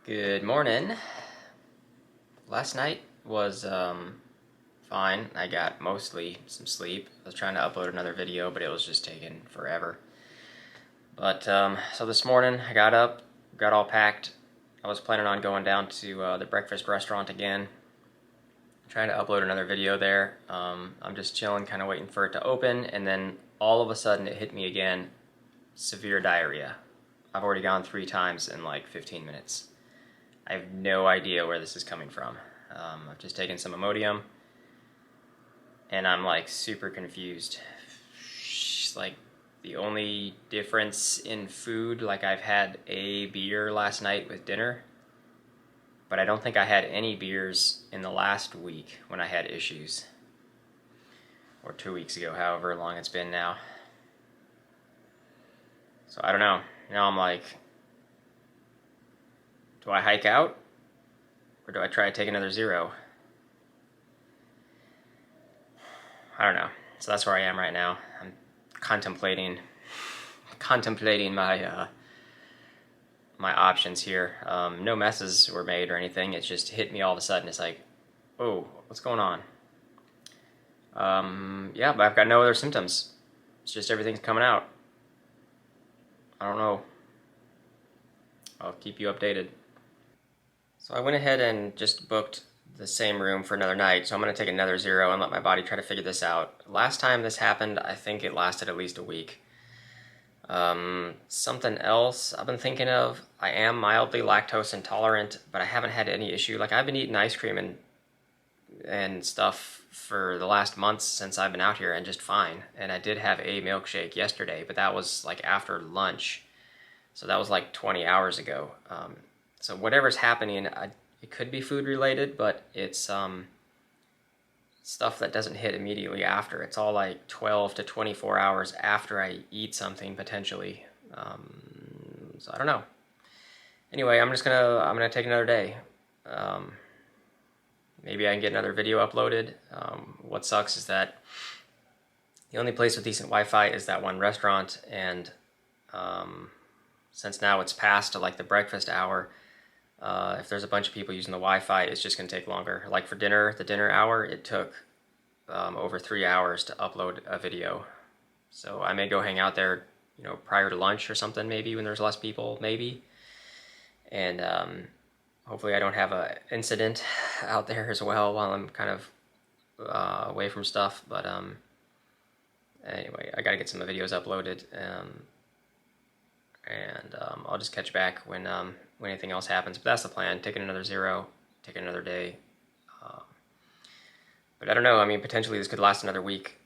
Good morning. Last night was fine. I got mostly some sleep. I was trying to upload another video, but it was just taking forever. But so this morning I got up, got all packed. I was planning on going down to the breakfast restaurant again, trying to upload another video there. I'm just chilling, kind of waiting for it to open, and then all of a sudden it hit me again. Severe diarrhea. I've already gone 3 times in like 15 minutes. I have no idea where this is coming from. I've just taken some Imodium, and I'm like super confused. It's like the only difference in food, like I've had a beer last night with dinner, but I don't think I had any beers in the last week when I had issues. Or 2 weeks ago, however long it's been now. So I don't know. Now I'm like, do I hike out? Or do I try to take another 0? I don't know. So that's where I am right now. I'm contemplating my my options here. No messes were made or anything. It just hit me all of a sudden. It's like, oh, what's going on? Yeah, but I've got no other symptoms. It's just everything's coming out. I don't know. I'll keep you updated. So I went ahead and just booked the same room for another night, so I'm going to take another 0 and let my body try to figure this out. Last time this happened, I think it lasted at least a week. Something else I've been thinking of, I am mildly lactose intolerant, but I haven't had any issue. Like, I've been eating ice cream and stuff for the last months since I've been out here, and just fine. And I did have a milkshake yesterday, but that was like after lunch. So that was like 20 hours ago. So whatever's happening, it could be food related, but it's stuff that doesn't hit immediately after. It's all like 12 to 24 hours after I eat something, potentially. So I don't know. Anyway, I'm gonna take another day. Maybe I can get another video uploaded. What sucks is that the only place with decent Wi-Fi is that one restaurant, and since now it's past to like the breakfast hour, if there's a bunch of people using the Wi-Fi, it's just going to take longer. Like for dinner, the dinner hour, it took over 3 hours to upload a video. So I may go hang out there, prior to lunch or something, maybe when there's less people, maybe. And hopefully I don't have an incident out there as well while I'm kind of away from stuff. But anyway, I got to get some videos uploaded. And I'll just catch back when anything else happens. But that's the plan, taking another 0, taking another day. But I don't know, I mean, potentially this could last another week.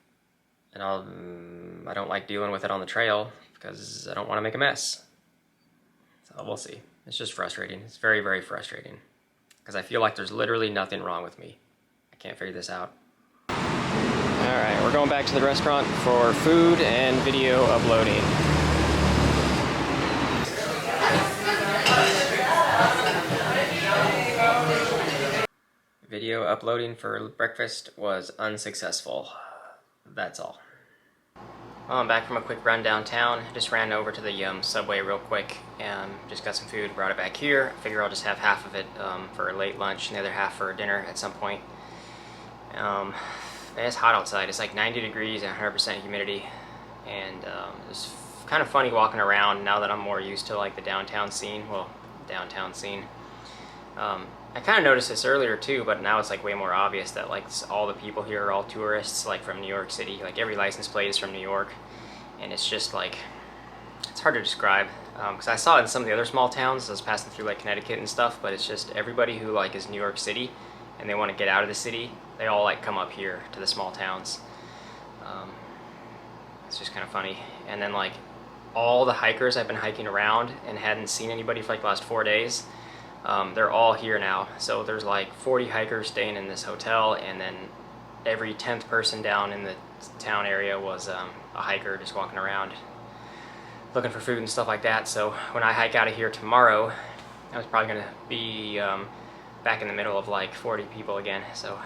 And I don't like dealing with it on the trail because I don't want to make a mess. So we'll see. It's just frustrating. It's very, very frustrating. Because I feel like there's literally nothing wrong with me. I can't figure this out. Alright, we're going back to the restaurant for food and video uploading. Video uploading for breakfast was unsuccessful. That's all. Well, I'm back from a quick run downtown. Just ran over to the Subway real quick and just got some food, brought it back here. I figure I'll just have half of it for late lunch and the other half for dinner at some point. It's hot outside. It's like 90 degrees and 100% humidity. And it's kind of funny walking around now that I'm more used to like the downtown scene. Well, downtown scene. I kind of noticed this earlier too, but now it's like way more obvious that like all the people here are all tourists, like from New York City. Like every license plate is from New York, and it's just like, it's hard to describe. Because I saw it in some of the other small towns. I was passing through like Connecticut and stuff, but it's just everybody who like is New York City and they want to get out of the city, they all like come up here to the small towns. It's just kind of funny. And then like all the hikers I've been hiking around and hadn't seen anybody for like the last 4 days. They're all here now. So there's like 40 hikers staying in this hotel, and then every 10th person down in the town area was a hiker just walking around looking for food and stuff like that. So when I hike out of here tomorrow, I was probably going to be back in the middle of like 40 people again. So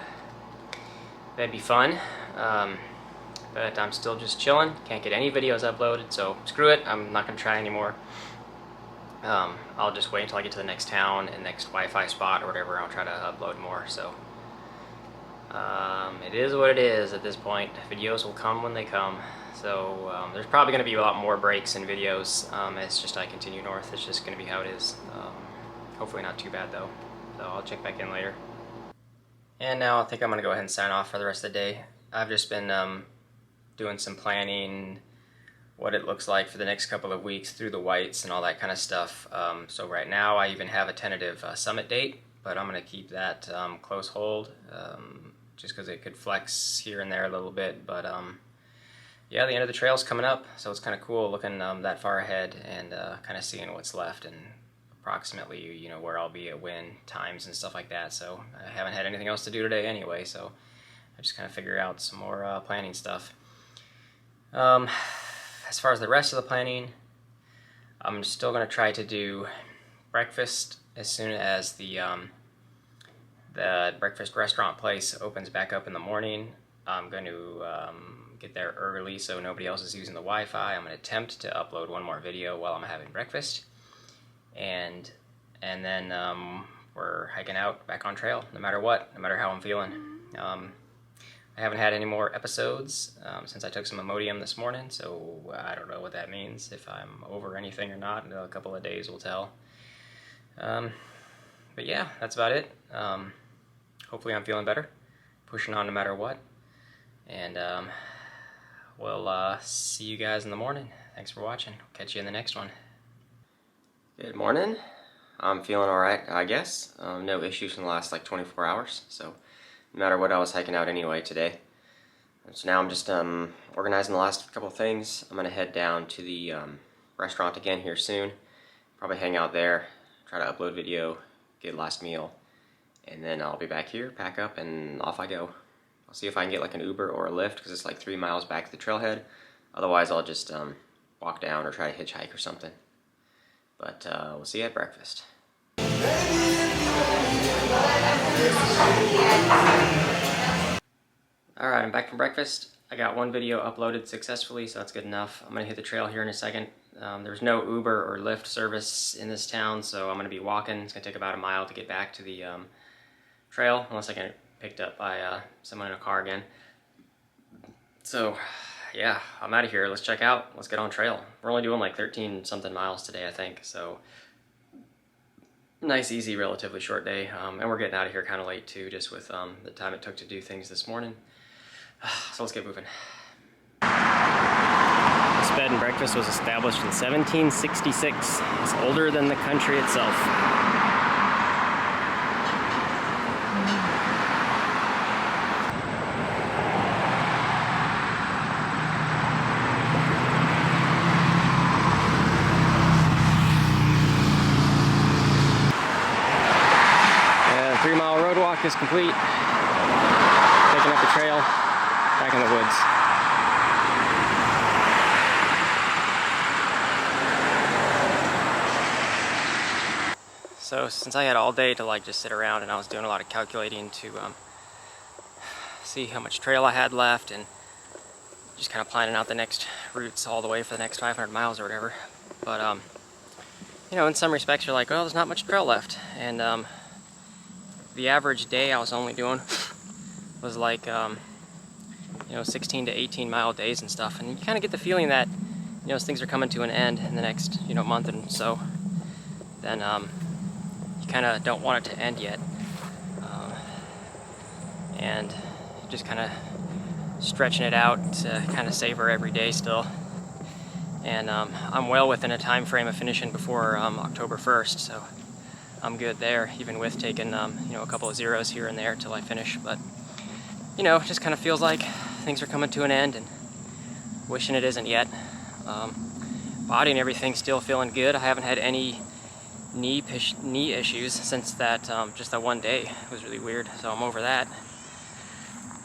that'd be fun. But I'm still just chilling. Can't get any videos uploaded, so screw it. I'm not going to try anymore. I'll just wait until I get to the next town and next Wi-Fi spot or whatever. I'll try to upload more. So it is what it is at this point. Videos will come when they come. So there's probably going to be a lot more breaks in videos as just I continue north. It's just going to be how it is. Hopefully not too bad though. So I'll check back in later. And now I think I'm going to go ahead and sign off for the rest of the day. I've just been doing some planning, what it looks like for the next couple of weeks through the whites and all that kind of stuff. So right now I even have a tentative summit date, but I'm going to keep that close hold just because it could flex here and there a little bit. But yeah, the end of the trail's coming up, so it's kind of cool looking that far ahead and kind of seeing what's left and approximately, you know, where I'll be at when times and stuff like that. So I haven't had anything else to do today anyway, so I just kind of figure out some more planning stuff. As far as the rest of the planning, I'm still going to try to do breakfast as soon as the breakfast restaurant place opens back up in the morning. I'm going to get there early so nobody else is using the Wi-Fi. I'm going to attempt to upload one more video while I'm having breakfast. And then we're hiking out back on trail, no matter what, no matter how I'm feeling. I haven't had any more episodes since I took some Imodium this morning, so I don't know what that means, if I'm over anything or not. A couple of days will tell. But yeah, that's about it. Hopefully I'm feeling better, pushing on no matter what. And we'll see you guys in the morning. Thanks for watching. Catch you in the next one. Good morning. I'm feeling alright, I guess. No issues in the last like 24 hours, so no matter what, I was hiking out anyway today. So now I'm just organizing the last couple things. I'm gonna head down to the restaurant again here soon. Probably hang out there, try to upload video, get last meal, and then I'll be back here, pack up, and off I go. I'll see if I can get like an Uber or a Lyft because it's like 3 miles back to the trailhead. Otherwise, I'll just walk down or try to hitchhike or something. But we'll see you at breakfast. Alright, I'm back from breakfast. I got one video uploaded successfully, so that's good enough. I'm going to hit the trail here in a second. There's no Uber or Lyft service in this town, so I'm going to be walking. It's going to take about a mile to get back to the trail, unless I get picked up by someone in a car again. So, yeah, I'm out of here. Let's check out. Let's get on trail. We're only doing like 13 something miles today, I think, so nice, easy, relatively short day. And we're getting out of here kind of late too, just with the time it took to do things this morning. So let's get moving. This bed and breakfast was established in 1766. It's older than the country itself. The 3-mile road walk is complete. Taking up the trail, back in the woods. So since I had all day to like just sit around, and I was doing a lot of calculating to see how much trail I had left and just kind of planning out the next routes all the way for the next 500 miles or whatever. But you know, in some respects you're like, well, there's not much trail left, and the average day I was only doing was like you know, 16 to 18 mile days and stuff, and you kind of get the feeling that, you know, as things are coming to an end in the next, you know, month and so, then you kind of don't want it to end yet, and just kind of stretching it out to kind of savor every day still. And I'm well within a time frame of finishing before October 1st, so I'm good there, even with taking you know, a couple of zeros here and there till I finish. But you know, it just kind of feels like things are coming to an end, and wishing it isn't yet. Body and everything still feeling good. I haven't had any knee issues since that just that one day. It was really weird, so I'm over that.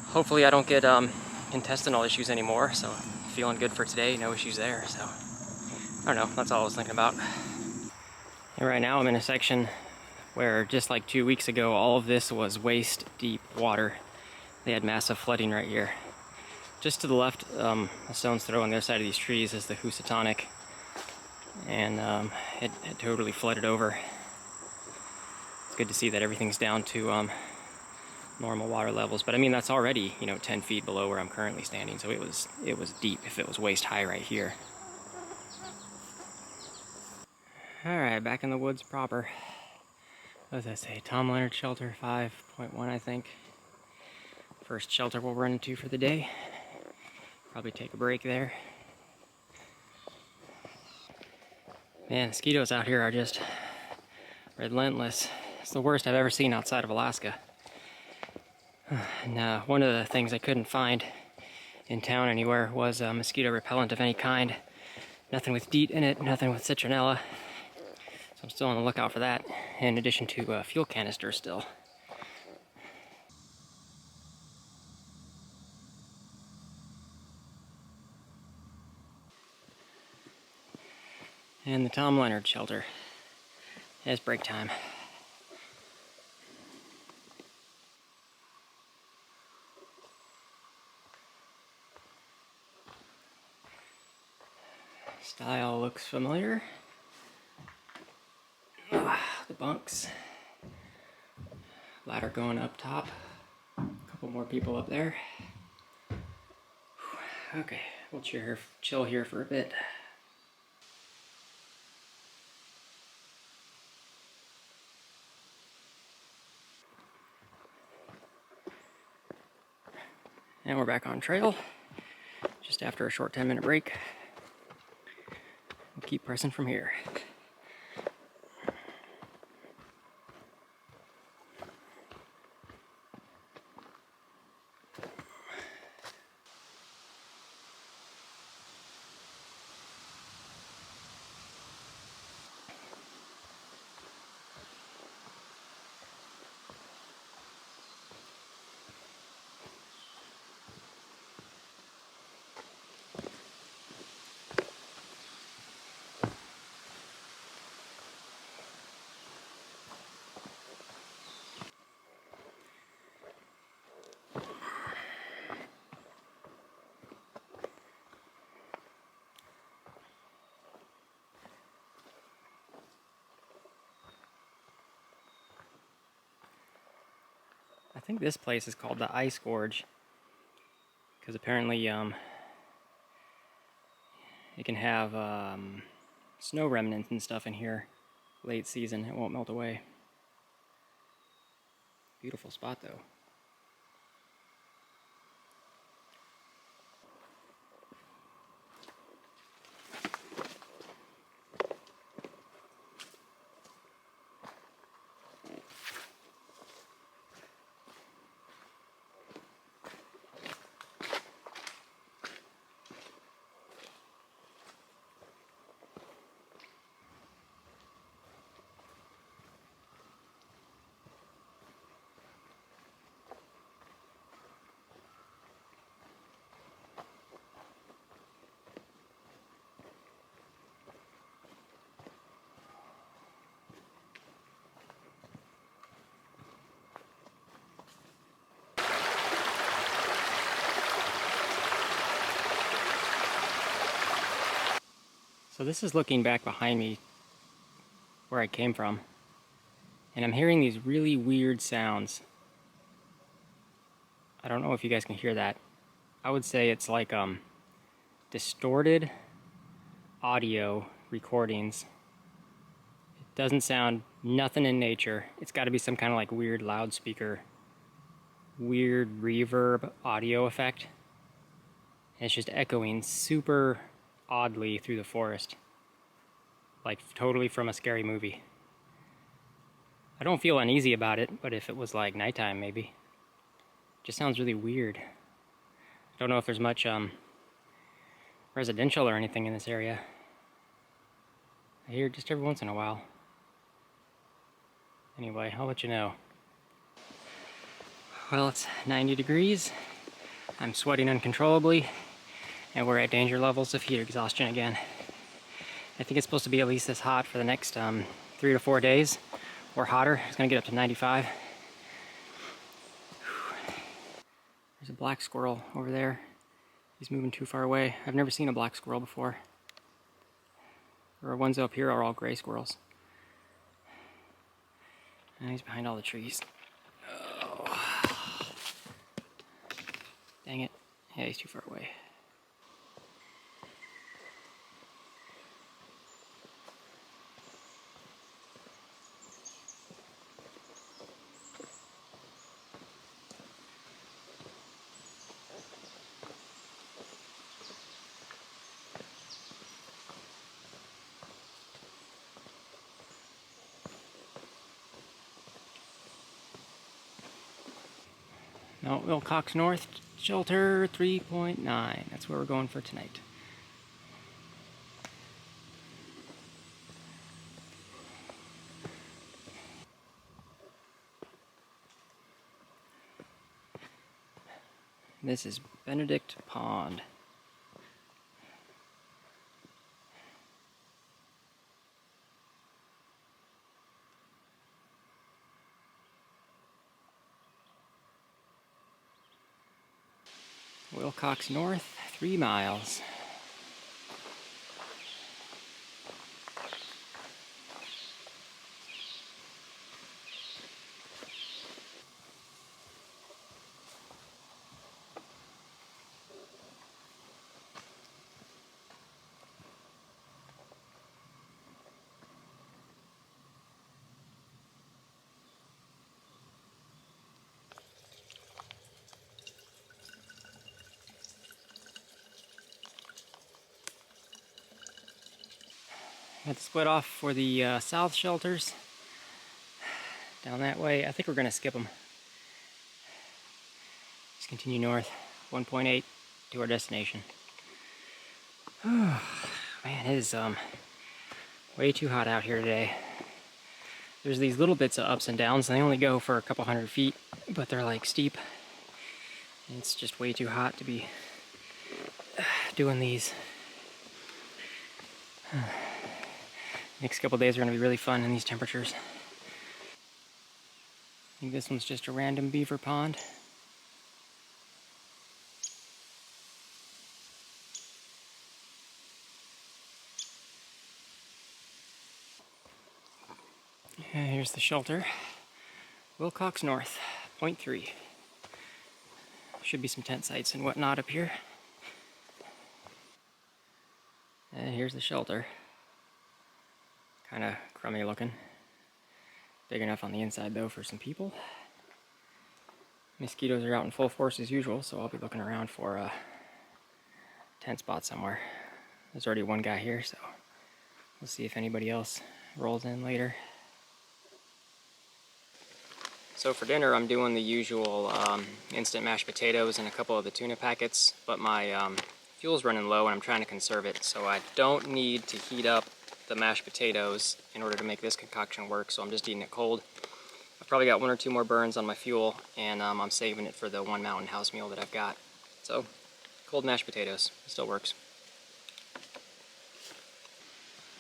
Hopefully I don't get intestinal issues anymore, so feeling good for today, no issues there. So I don't know, that's all I was thinking about. And right now I'm in a section where just like 2 weeks ago all of this was waist deep water. They had massive flooding right here. Just to the left, a stone's throw on the other side of these trees is the Housatonic. and it totally flooded over. It's good to see that everything's down to normal water levels, but I mean that's already 10 feet below where I'm currently standing, so it was deep if it was waist high right here. All right, back in the woods proper. What does that say? Tom Leonard Shelter 5.1, I think. First shelter we'll run into for the day. Probably take a break there. Man, mosquitoes out here are just relentless. It's the worst I've ever seen outside of Alaska. And one of the things I couldn't find in town anywhere was a mosquito repellent of any kind. Nothing with DEET in it, nothing with citronella. So I'm still on the lookout for that, in addition to fuel canisters still. And the Tom Leonard Shelter. It's break time. Style looks familiar. The bunks. Ladder going up top. A couple more people up there. Okay, we'll chill here for a bit. And we're back on trail, just after a short 10-minute break. We'll keep pressing from here. I think this place is called the Ice Gorge, because apparently it can have snow remnants and stuff in here late season. It won't melt away. Beautiful spot though. So this is looking back behind me where I came from, and I'm hearing these really weird sounds. I don't know if you guys can hear that. I would say it's like distorted audio recordings. It doesn't sound nothing in nature. It's got to be some kind of like weird loudspeaker, weird reverb audio effect. And it's just echoing super oddly through the forest, like totally from a scary movie. I don't feel uneasy about it, but if it was like nighttime, maybe. It just sounds really weird. I don't know if there's much residential or anything in this area. I hear it just every once in a while. Anyway, I'll let you know. Well, it's 90 degrees. I'm sweating uncontrollably. And we're at danger levels of heat exhaustion again. I think it's supposed to be at least this hot for the next 3 to 4 days, or hotter. It's gonna get up to 95. There's a black squirrel over there. He's moving too far away. I've never seen a black squirrel before. Our ones up here are all gray squirrels. And he's behind all the trees. Oh. Dang it. Yeah, he's too far away. No, Wilcox North, Shelter 3.9. That's where we're going for tonight. This is Benedict Pond. Wilcox North, 3 miles. Had to split off for the south shelters. Down that way. I think we're going to skip them. Just continue north, 1.8 to our destination. Oh, man, it is way too hot out here today. There's these little bits of ups and downs, and they only go for a couple hundred feet, but they're like steep. And it's just way too hot to be doing these. Next couple days are going to be really fun in these temperatures. I think this one's just a random beaver pond. And here's the shelter. Wilcox North, 0.3. Should be some tent sites and whatnot up here. And here's the shelter. Kind of crummy looking. Big enough on the inside though for some people. Mosquitoes are out in full force as usual, so I'll be looking around for a tent spot somewhere. There's already one guy here, so we'll see if anybody else rolls in later. So for dinner I'm doing the usual instant mashed potatoes and a couple of the tuna packets, but my fuel's running low and I'm trying to conserve it, so I don't need to heat up the mashed potatoes in order to make this concoction work, so I'm just eating it cold. I've probably got 1 or 2 more burns on my fuel, and I'm saving it for the one mountain house meal that I've got. So, cold mashed potatoes, it still works.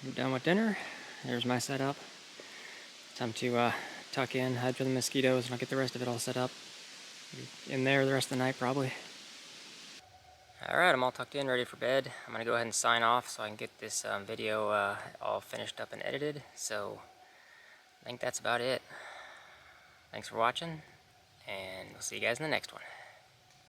We're done with dinner. There's my setup. Time to tuck in, hide for the mosquitoes, and I'll get the rest of it all set up. In there the rest of the night, probably. Alright, I'm all tucked in, ready for bed. I'm going to go ahead and sign off so I can get this video all finished up and edited. So, I think that's about it. Thanks for watching, and we'll see you guys in the next one.